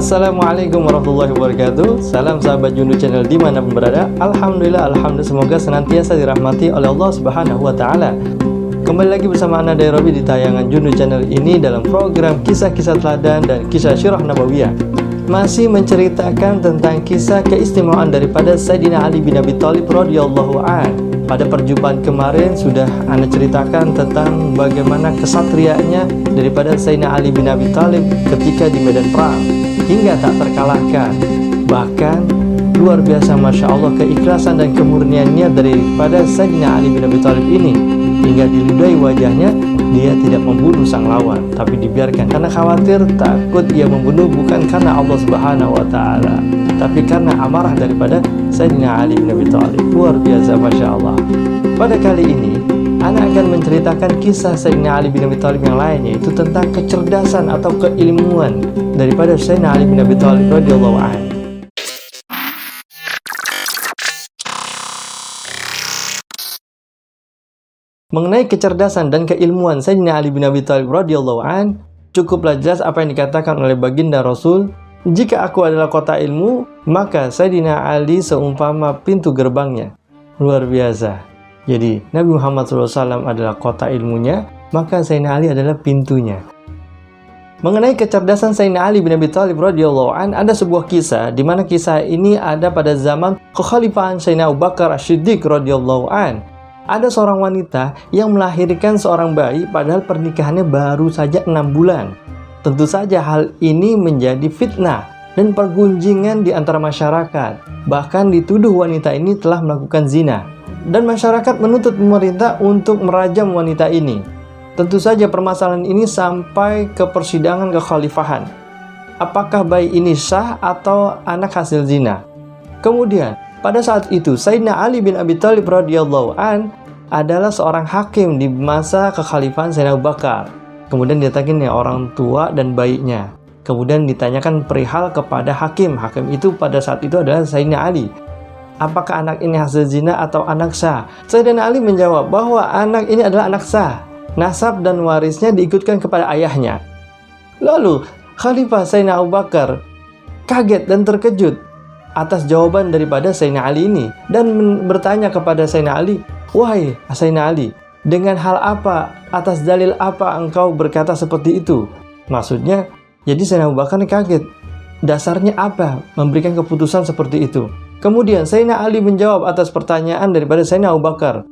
Assalamualaikum warahmatullahi wabarakatuh. Salam sahabat Jundu Channel dimanapun berada. Alhamdulillah, semoga senantiasa dirahmati oleh Allah Subhanahu wa Ta'ala. Kembali lagi bersama Ana Robi di tayangan Jundu Channel ini dalam program kisah-kisah teladan dan kisah syirah nabawiyah. Masih menceritakan tentang kisah keistimewaan daripada Sayyidina Ali bin Abi Thalib radhiyallahu an. Pada perjumpaan kemarin sudah Ana ceritakan tentang bagaimana kesatriaannya daripada Sayyidina Ali bin Abi Thalib ketika di medan perang hingga tak terkalahkan. Bahkan luar biasa, Masya Allah, keikhlasan dan kemurniannya daripada Sayyidina Ali bin Abi Thalib ini, hingga diludahi wajahnya. Dia tidak membunuh sang lawan, tapi dibiarkan karena khawatir takut ia membunuh, bukan karena Allah Subhanahu wa Ta'ala, tapi karena amarah daripada Sayyidina Ali bin Abi Thalib. Luar biasa, Masya Allah. Pada kali ini Ana akan menceritakan kisah Sayyidina Ali bin Abi Thalib yang lain, yaitu tentang kecerdasan atau keilmuan daripada Sayyidina Ali bin Abi Thalib radhiyallahu anhu. Mengenai kecerdasan dan keilmuan Sayyidina Ali bin Abi Thalib radhiyallahu an, cukuplah jelas apa yang dikatakan oleh baginda Rasul, "Jika aku adalah kota ilmu, maka Sayyidina Ali seumpama pintu gerbangnya." Luar biasa. Jadi Nabi Muhammad SAW adalah kota ilmunya, maka Sayyidina Ali adalah pintunya. Mengenai kecerdasan Sayyidina Ali bin Abi Thalib radhiyallahu an, ada sebuah kisah di mana kisah ini ada pada zaman kekhalifahan Sayyidina Abu Bakar As-Siddiq radhiyallahu an. Ada seorang wanita yang melahirkan seorang bayi padahal pernikahannya baru saja 6 bulan. Tentu saja hal ini menjadi fitnah dan pergunjingan di antara masyarakat. Bahkan dituduh wanita ini telah melakukan zina. Dan masyarakat menuntut pemerintah untuk merajam wanita ini. Tentu saja permasalahan ini sampai ke persidangan kekhalifahan. Apakah bayi ini sah atau anak hasil zina? Kemudian pada saat itu Sayyidina Ali bin Abi Thalib radhiyallahu an adalah seorang hakim di masa kekhalifahan Sayyidina Abu Bakar. Kemudian ditanyakan orang tua dan bayinya. Kemudian ditanyakan perihal kepada hakim. Hakim itu pada saat itu adalah Sayyidina Ali. Apakah anak ini hasil zina atau anak sah? Sayyidina Ali menjawab bahwa anak ini adalah anak sah. Nasab dan warisnya diikutkan kepada ayahnya. Lalu Khalifah Sayyidina Abu Bakar kaget dan terkejut atas jawaban daripada Sayyidina Ali ini, dan bertanya kepada Sayyidina Ali, "Wahai Sayyidina Ali, dengan hal apa, atas dalil apa engkau berkata seperti itu?" Maksudnya, jadi Sayyidina Abu Bakar kaget. Dasarnya apa memberikan keputusan seperti itu? Kemudian Sayyidina Ali menjawab atas pertanyaan daripada Sayyidina Abu Bakar.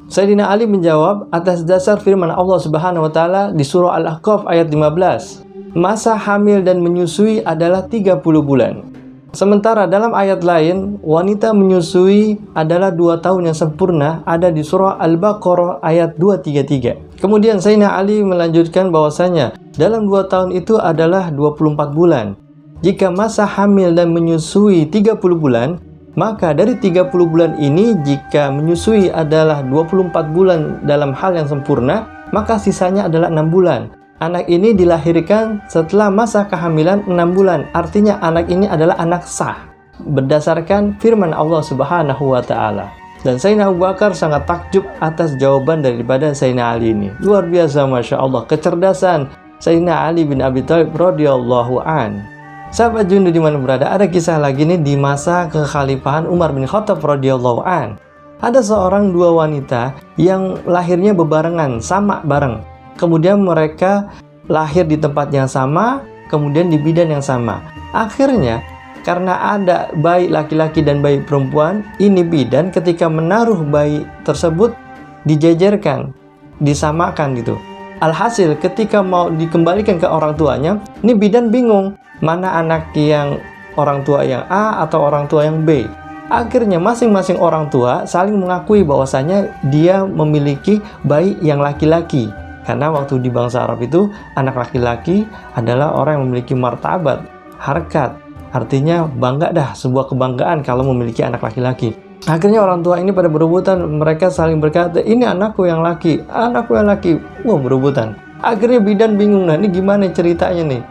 Sayyidina Ali menjawab atas dasar firman Allah Subhanahu wa Ta'ala di surah Al-Ahqaf ayat 15. Masa hamil dan menyusui adalah 30 bulan. Sementara dalam ayat lain, wanita menyusui adalah 2 tahun yang sempurna, ada di surah Al-Baqarah ayat 233. Kemudian Sayyidina Ali melanjutkan bahwasanya dalam 2 tahun itu adalah 24 bulan. Jika masa hamil dan menyusui 30 bulan, maka dari 30 bulan ini jika menyusui adalah 24 bulan dalam hal yang sempurna, maka sisanya adalah 6 bulan. Anak ini dilahirkan setelah masa kehamilan 6 bulan. Artinya anak ini adalah anak sah berdasarkan firman Allah Subhanahu wa Ta'ala. Dan Sayyidina Abu Bakar sangat takjub atas jawaban daripada Sayyidina Ali ini. Luar biasa, Masya Allah, kecerdasan Sayyidina Ali bin Abi Thalib radhiyallahu an. Sahabat Jundu di mana berada, ada kisah lagi nih di masa kekhalifahan Umar bin Khattab radhiyallahu an. Ada seorang 2 wanita yang lahirnya bebarengan, sama bareng. Kemudian mereka lahir di tempat yang sama, kemudian di bidan yang sama. Akhirnya, karena ada bayi laki-laki dan bayi perempuan, ini bidan ketika menaruh bayi tersebut dijejerkan, disamakan gitu. Alhasil ketika mau dikembalikan ke orang tuanya, ini bidan bingung, mana anak yang orang tua yang A atau orang tua yang B. Akhirnya masing-masing orang tua saling mengakui bahwasanya dia memiliki bayi yang laki-laki. Karena waktu di bangsa Arab itu, anak laki-laki adalah orang yang memiliki martabat, harkat. Artinya bangga dah, sebuah kebanggaan kalau memiliki anak laki-laki. Akhirnya orang tua ini pada berebutan, mereka saling berkata, "Ini anakku yang laki, anakku yang laki." Wah, berebutan. Akhirnya bidan bingung, nah ini gimana ceritanya nih?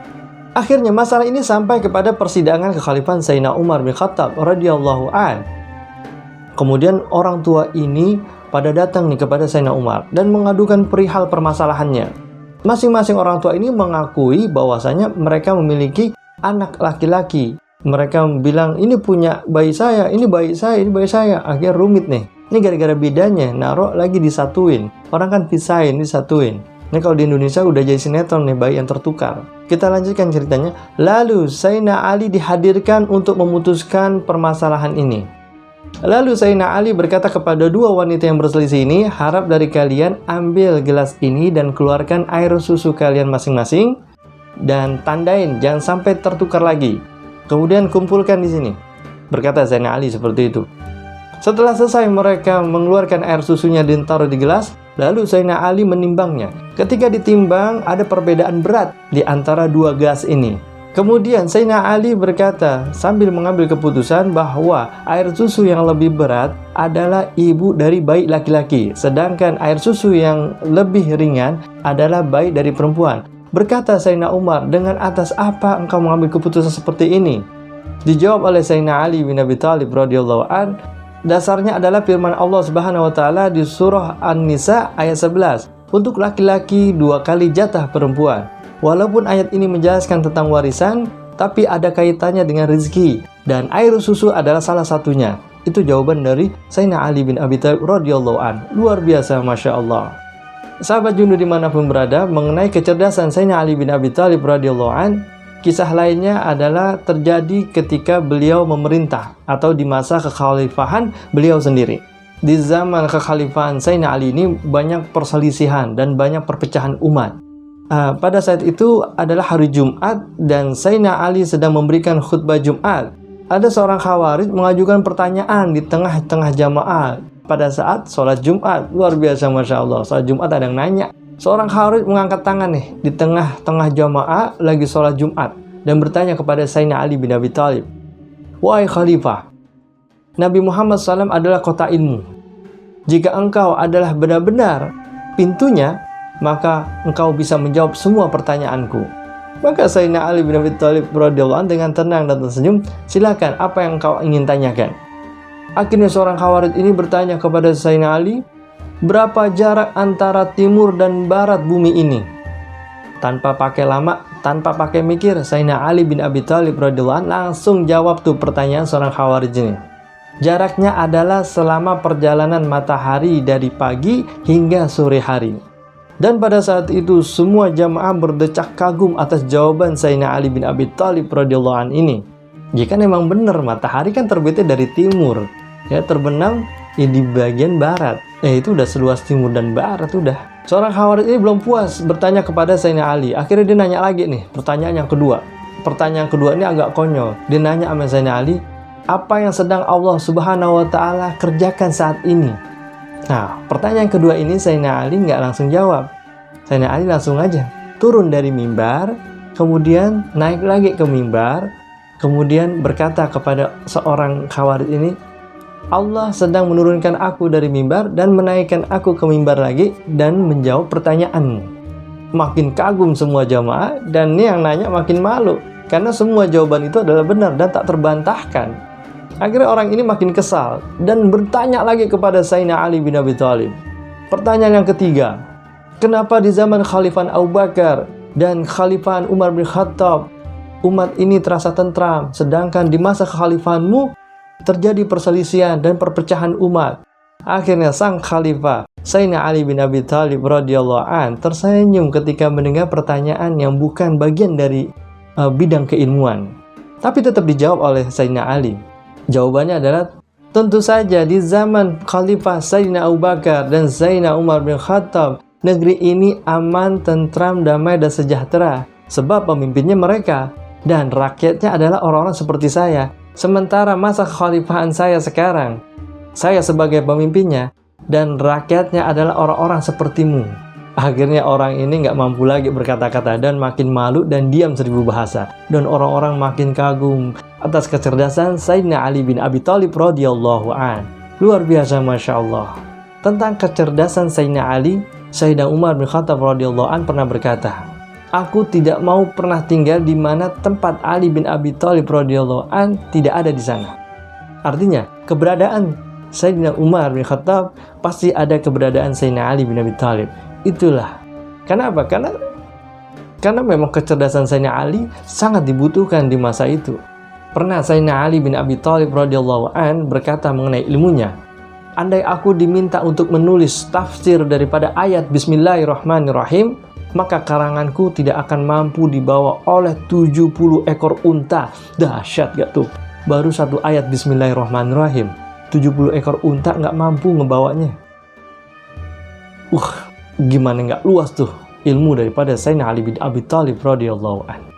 Akhirnya masalah ini sampai kepada persidangan kekhalifahan Sayyidina Umar bin Khattab radhiyallahu an. Kemudian orang tua ini pada datang nih kepada Sayyidina Umar dan mengadukan perihal permasalahannya. Masing-masing orang tua ini mengakui bahwasanya mereka memiliki anak laki-laki. Mereka bilang, ini punya bayi saya, ini bayi saya, ini bayi saya. Akhirnya rumit nih. Ini gara-gara bedanya, naruh lagi disatuin. Orang kan pisahin, disatuin. Ini kalau di Indonesia udah jadi sinetron nih, bayi yang tertukar. Kita lanjutkan ceritanya. Lalu Sayyidina Ali dihadirkan untuk memutuskan permasalahan ini. Lalu Sayyidina Ali berkata kepada dua wanita yang berselisih ini, harap dari kalian ambil gelas ini dan keluarkan air susu kalian masing-masing dan tandain, jangan sampai tertukar lagi. Kemudian kumpulkan di sini. Berkata Sayyidina Ali seperti itu. Setelah selesai mereka mengeluarkan air susunya dan taruh di gelas, lalu Sayyidina Ali menimbangnya. Ketika ditimbang, ada perbedaan berat di antara dua gelas ini. Kemudian Sayyidina Ali berkata sambil mengambil keputusan bahwa air susu yang lebih berat adalah ibu dari bayi laki-laki, sedangkan air susu yang lebih ringan adalah bayi dari perempuan. Berkata Sayyidina Umar, dengan atas apa engkau mengambil keputusan seperti ini? Dijawab oleh Sayyidina Ali bin Abi Thalib radhiyallahu an, dasarnya adalah firman Allah Subhanahu wa taala di surah An-Nisa ayat 11, untuk laki-laki 2 kali jatah perempuan. Walaupun ayat ini menjelaskan tentang warisan, tapi ada kaitannya dengan rezeki, dan air susu adalah salah satunya. Itu jawaban dari Sayyidina Ali bin Abi Thalib radhiyallahu an. Luar biasa, Masya Allah. Sahabat Jundu dimanapun berada, mengenai kecerdasan Sayyidina Ali bin Abi Thalib radhiyallahu an, kisah lainnya adalah terjadi ketika beliau memerintah atau di masa kekhalifahan beliau sendiri. Di zaman kekhalifahan Sayyidina Ali ini banyak perselisihan dan banyak perpecahan umat. Pada saat itu adalah hari Jumat dan Sayyidina Ali sedang memberikan khutbah Jumat. Ada seorang Khawarij mengajukan pertanyaan di tengah-tengah jamaah pada saat sholat Jumat. Luar biasa, Masya Allah. Sholat Jumat ada yang nanya. Seorang Khawarij mengangkat tangan nih di tengah-tengah jamaah lagi sholat Jumat dan bertanya kepada Sayyidina Ali bin Abi Thalib, wahai Khalifah, Nabi Muhammad SAW adalah kota ilmu. Jika engkau adalah benar-benar pintunya, maka engkau bisa menjawab semua pertanyaanku. Maka Sayyidina Ali bin Abi Thalib radhiyallahu anhu dengan tenang dan tersenyum, silakan, apa yang engkau ingin tanyakan? Akhirnya seorang Khawarij ini bertanya kepada Sayyidina Ali, berapa jarak antara timur dan barat bumi ini? Tanpa pakai lama, tanpa pakai mikir, Sayyidina Ali bin Abi Thalib radhiyallahu anhu langsung jawab tuh pertanyaan seorang Khawarij ini. Jaraknya adalah selama perjalanan matahari dari pagi hingga sore hari. Dan pada saat itu semua jamaah berdecak kagum atas jawaban Sayyidina Ali bin Abi Thalib radhiyallahu anhu ini. Jika memang benar matahari kan terbitnya dari timur, ya terbenam di bagian barat. Itu udah seluas timur dan barat udah. Seorang Khawarij ini belum puas bertanya kepada Sayyidina Ali. Akhirnya dia nanya lagi nih, pertanyaan yang kedua. Pertanyaan kedua ini agak konyol. Dia nanya sama Sayyidina Ali, apa yang sedang Allah Subhanahu wa taala kerjakan saat ini? Nah, pertanyaan kedua ini Sayyidina Ali nggak langsung jawab. Sayyidina Ali langsung aja turun dari mimbar, kemudian naik lagi ke mimbar, kemudian berkata kepada seorang Khawarij ini, Allah sedang menurunkan aku dari mimbar dan menaikkan aku ke mimbar lagi dan menjawab pertanyaanmu. Makin kagum semua jamaah dan ini yang nanya makin malu karena semua jawaban itu adalah benar dan tak terbantahkan. Akhirnya orang ini makin kesal dan bertanya lagi kepada Sayyidina Ali bin Abi Thalib. Pertanyaan yang ketiga, kenapa di zaman Khalifah Abu Bakar dan Khalifah Umar bin Khattab umat ini terasa tentram, sedangkan di masa kekhalifahanmu terjadi perselisihan dan perpecahan umat? Akhirnya sang Khalifah Sayyidina Ali bin Abi Thalib radhiyallahu an tersenyum ketika mendengar pertanyaan yang bukan bagian dari bidang keilmuan, tapi tetap dijawab oleh Sayyidina Ali. Jawabannya adalah, tentu saja di zaman Khalifah Sayyidina Abu Bakar dan Sayyidina Umar bin Khattab, negeri ini aman, tentram, damai, dan sejahtera. Sebab pemimpinnya mereka, dan rakyatnya adalah orang-orang seperti saya. Sementara masa kekhalifahan saya sekarang, saya sebagai pemimpinnya, dan rakyatnya adalah orang-orang sepertimu. Akhirnya orang ini nggak mampu lagi berkata-kata dan makin malu dan diam 1000 bahasa. Dan orang-orang makin kagum atas kecerdasan Sayyidina Ali bin Abi Thalib radhiyallahu an. Luar biasa, Masya Allah. Tentang kecerdasan Sayyidina Ali, Sayyidina Umar bin Khattab radhiyallahu an pernah berkata, aku tidak mau pernah tinggal di mana tempat Ali bin Abi Thalib radhiyallahu an tidak ada di sana. Artinya, keberadaan Sayyidina Umar bin Khattab pasti ada keberadaan Sayyidina Ali bin Abi Thalib. Itulah. Kenapa? Karena karena memang kecerdasan Sayyidina Ali sangat dibutuhkan di masa itu. Pernah Sayyidina Ali bin Abi Thalib radhiyallahu an berkata mengenai ilmunya, andai aku diminta untuk menulis tafsir daripada ayat Bismillahirrahmanirrahim, maka karanganku tidak akan mampu dibawa oleh 70 ekor unta. Dahsyat gak tuh? Baru satu ayat Bismillahirrahmanirrahim, 70 ekor unta nggak mampu ngebawanya. Gimana nggak luas tuh ilmu daripada Sayyidina Ali bin Abi Thalib radhiyallahu anhu.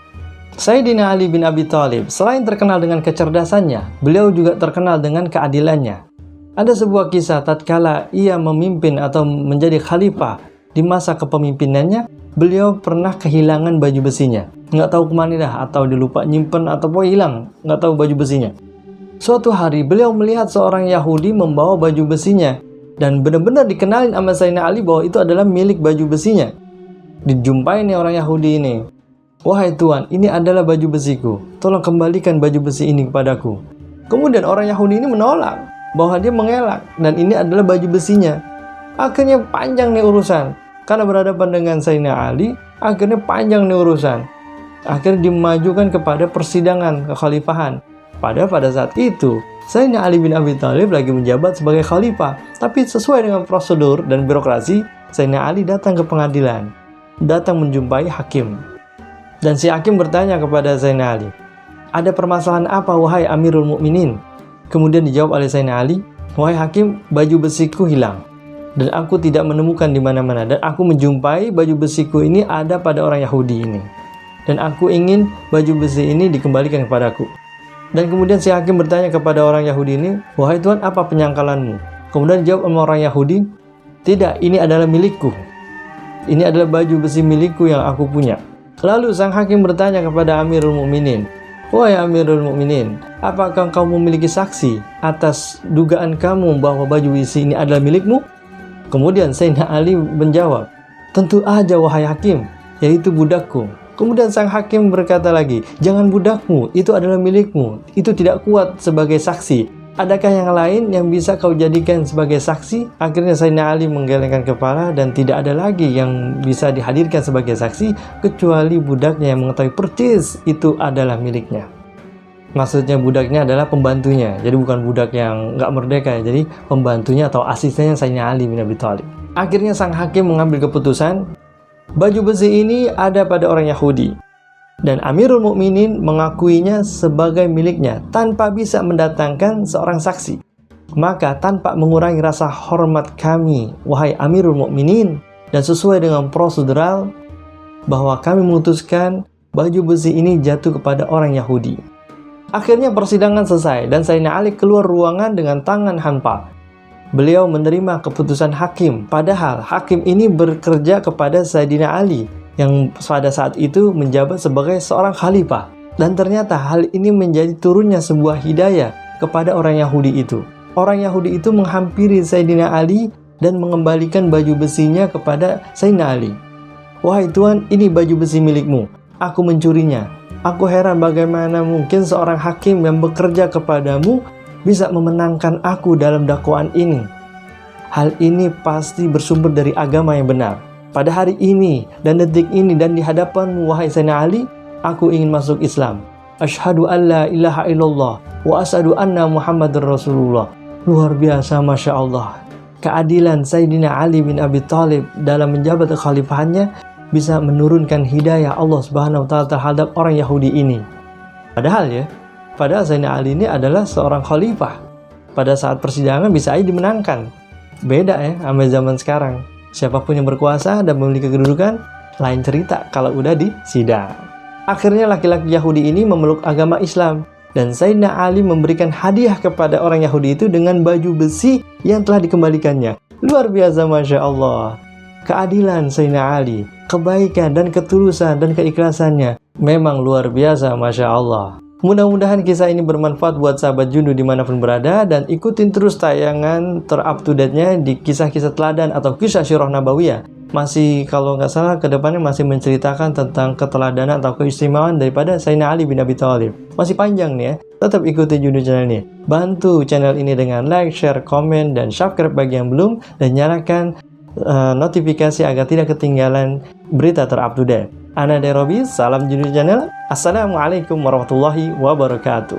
Sayyidina Ali bin Abi Thalib selain terkenal dengan kecerdasannya, beliau juga terkenal dengan keadilannya. Ada sebuah kisah tatkala ia memimpin atau menjadi khalifah di masa kepemimpinannya, beliau pernah kehilangan baju besinya. Nggak tahu kemana dah, atau dilupa nyimpen, atau hilang, nggak tahu baju besinya. Suatu hari beliau melihat seorang Yahudi membawa baju besinya, dan benar-benar dikenalin sama Sayyidina Ali bahwa itu adalah milik baju besinya. Dijumpai nih orang Yahudi ini, wahai Tuan, ini adalah baju besiku, tolong kembalikan baju besi ini kepadaku. Kemudian orang Yahudi ini menolak, bahwa dia mengelak, dan ini adalah baju besinya. Akhirnya panjang nih urusan, karena berhadapan dengan Sayyidina Ali, akhirnya panjang nih urusan. Akhirnya dimajukan kepada persidangan kekhalifahan. Padahal pada saat itu, Sayyidina Ali bin Abi Thalib lagi menjabat sebagai khalifah. Tapi sesuai dengan prosedur dan birokrasi, Sayyidina Ali datang ke pengadilan, datang menjumpai hakim. Dan si hakim bertanya kepada Sayyidina Ali, ada permasalahan apa wahai Amirul Mukminin? Kemudian dijawab oleh Sayyidina Ali, wahai hakim, baju besiku hilang. Dan aku tidak menemukan di mana-mana. Dan aku menjumpai baju besiku ini ada pada orang Yahudi ini. Dan aku ingin baju besi ini dikembalikan kepadaku. Dan kemudian si hakim bertanya kepada orang Yahudi ini, wahai Tuan, apa penyangkalanmu? Kemudian dijawab sama orang Yahudi, tidak, ini adalah milikku. Ini adalah baju besi milikku yang aku punya. Lalu sang hakim bertanya kepada Amirul Mukminin, wahai Amirul Mukminin, apakah kau memiliki saksi atas dugaan kamu bahwa baju besi ini adalah milikmu? Kemudian Sayyidina Ali menjawab, tentu aja wahai hakim, yaitu budakku. Kemudian sang hakim berkata lagi, jangan budakmu, itu adalah milikmu, itu tidak kuat sebagai saksi. Adakah yang lain yang bisa kau jadikan sebagai saksi? Akhirnya Sayyidina Ali menggelengkan kepala dan tidak ada lagi yang bisa dihadirkan sebagai saksi kecuali budaknya yang mengetahui persis itu adalah miliknya. Maksudnya budaknya adalah pembantunya, jadi bukan budak yang nggak merdeka, jadi pembantunya atau asistennya Sayyidina Ali bin Abi Thalib. Akhirnya sang hakim mengambil keputusan, baju besi ini ada pada orang Yahudi, dan Amirul Mukminin mengakuinya sebagai miliknya tanpa bisa mendatangkan seorang saksi. Maka tanpa mengurangi rasa hormat kami, wahai Amirul Mukminin, dan sesuai dengan prosedural, bahwa kami memutuskan baju besi ini jatuh kepada orang Yahudi. Akhirnya persidangan selesai dan Sayyidina Ali keluar ruangan dengan tangan hampa. Beliau menerima keputusan hakim, padahal hakim ini bekerja kepada Sayyidina Ali yang pada saat itu menjabat sebagai seorang khalifah. Dan ternyata hal ini menjadi turunnya sebuah hidayah kepada orang Yahudi itu. Orang Yahudi itu menghampiri Sayyidina Ali dan mengembalikan baju besinya kepada Sayyidina Ali. Wahai Tuan, ini baju besi milikmu, aku mencurinya. Aku heran bagaimana mungkin seorang hakim yang bekerja kepadamu bisa memenangkan aku dalam dakwaan ini. Hal ini pasti bersumber dari agama yang benar. Pada hari ini dan detik ini dan di hadapanmu wahai Sayyidina Ali, aku ingin masuk Islam. Asyhadu an la ilaha illallah wa asyhadu anna Muhammadar Rasulullah. Luar biasa, Masya Allah. Keadilan Sayyidina Ali bin Abi Thalib dalam menjabat kekhalifahannya bisa menurunkan hidayah Allah Subhanahu wa Ta'ala terhadap orang Yahudi ini. Padahal Sayyidina Ali ini adalah seorang khalifah. Pada saat persidangan bisa aja dimenangkan. Beda sama zaman sekarang. Siapapun yang berkuasa dan memiliki kedudukan, lain cerita kalau udah di sidang. Akhirnya laki-laki Yahudi ini memeluk agama Islam. Dan Sayyidina Ali memberikan hadiah kepada orang Yahudi itu dengan baju besi yang telah dikembalikannya. Luar biasa, Masya Allah. Keadilan Sayyidina Ali, kebaikan dan ketulusan dan keikhlasannya memang luar biasa, Masya Allah. Mudah-mudahan kisah ini bermanfaat buat sahabat Jundu dimanapun berada, dan ikutin terus tayangan ter-up-to-date-nya di kisah-kisah teladan atau kisah Sirah Nabawiyah. Masih kalau nggak salah kedepannya masih menceritakan tentang keteladanan atau keistimewaan daripada Sayyidina Ali bin Abi Thalib. Masih panjang nih ya, tetap ikuti Jundu channel ini. Bantu channel ini dengan like, share, komen, dan subscribe bagi yang belum, dan nyalakan notifikasi agar tidak ketinggalan berita ter-up-to-date. Ana Derobi, salam Junid Channel. Assalamualaikum warahmatullahi wabarakatuh.